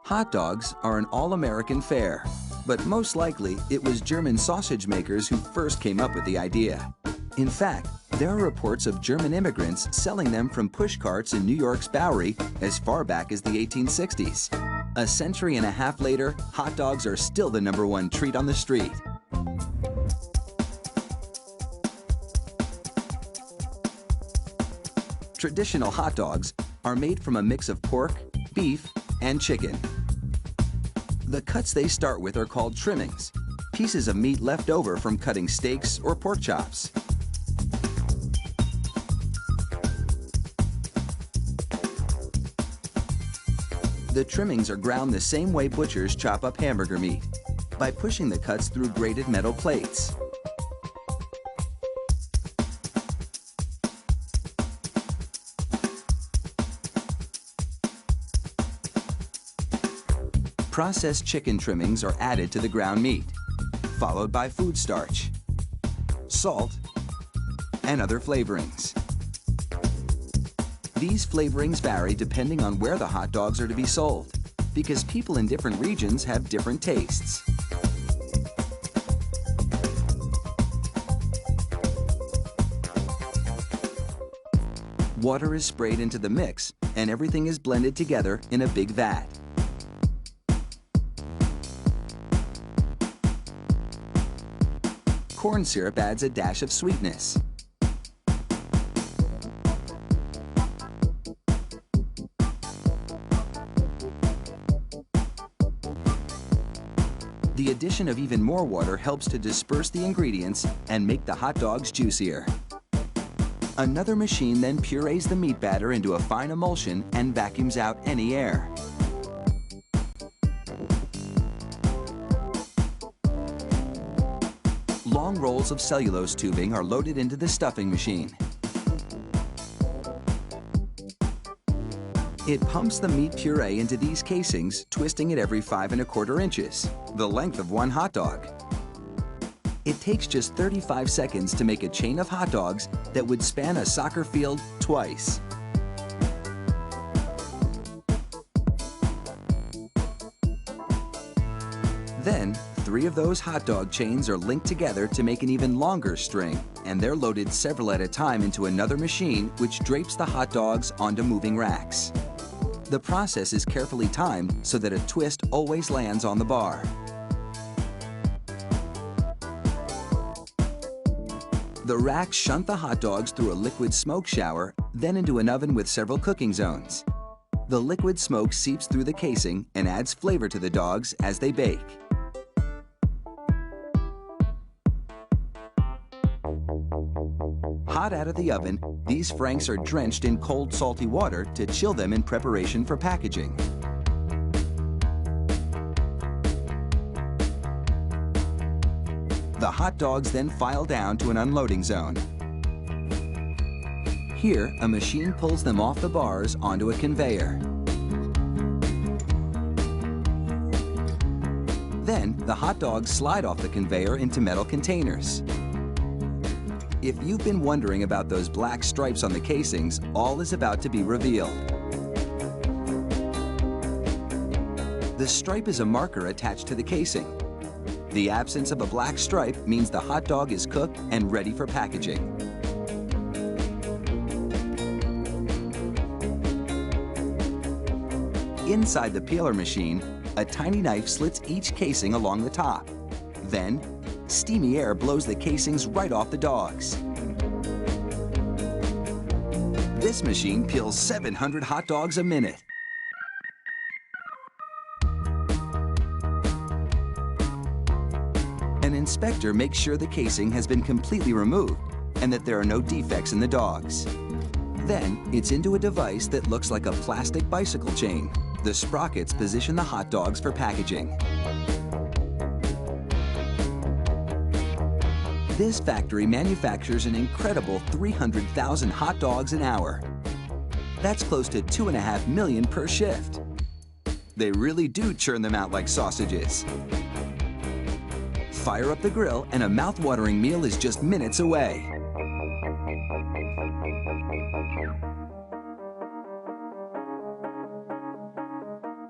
Hot dogs are an all-American fare, but most likely it was German sausage makers who first came up with the idea. In fact, there are reports of German immigrants selling them from push carts in New York's Bowery as far back as the 1860s. A century and a half later, hot dogs are still the #1 treat on the street. Traditional hot dogs are made from a mix of pork, beef, and chicken. The cuts they start with are called trimmings, pieces of meat left over from cutting steaks or pork chops. The trimmings are ground the same way butchers chop up hamburger meat, by pushing the cuts through grated metal plates. Processed chicken trimmings are added to the ground meat, followed by food starch, salt, and other flavorings. These flavorings vary depending on where the hot dogs are to be sold, because people in different regions have different tastes. Water is sprayed into the mix, and everything is blended together in a big vat. Corn syrup adds a dash of sweetness. The addition of even more water helps to disperse the ingredients and make the hot dogs juicier. Another machine then purees the meat batter into a fine emulsion and vacuums out any air. Long rolls of cellulose tubing are loaded into the stuffing machine. It pumps the meat puree into these casings, twisting it every 5 1/4 inches, the length of one hot dog. It takes just 35 seconds to make a chain of hot dogs that would span a soccer field twice. Then, 3 of those hot dog chains are linked together to make an even longer string, and they're loaded several at a time into another machine which drapes the hot dogs onto moving racks. The process is carefully timed so that a twist always lands on the bar. The racks shunt the hot dogs through a liquid smoke shower, then into an oven with several cooking zones. The liquid smoke seeps through the casing and adds flavor to the dogs as they bake. Hot out of the oven, these franks are drenched in cold, salty water to chill them in preparation for packaging. The hot dogs then file down to an unloading zone. Here, a machine pulls them off the bars onto a conveyor. Then, the hot dogs slide off the conveyor into metal containers. If you've been wondering about those black stripes on the casings, all is about to be revealed. The stripe is a marker attached to the casing. The absence of a black stripe means the hot dog is cooked and ready for packaging. Inside the peeler machine, a tiny knife slits each casing along the top. Then, steamy air blows the casings right off the dogs. This machine peels 700 hot dogs a minute. An inspector makes sure the casing has been completely removed and that there are no defects in the dogs. Then, it's into a device that looks like a plastic bicycle chain. The sprockets position the hot dogs for packaging. This factory manufactures an incredible 300,000 hot dogs an hour. That's close to 2.5 million per shift. They really do churn them out like sausages. Fire up the grill and a mouth-watering meal is just minutes away.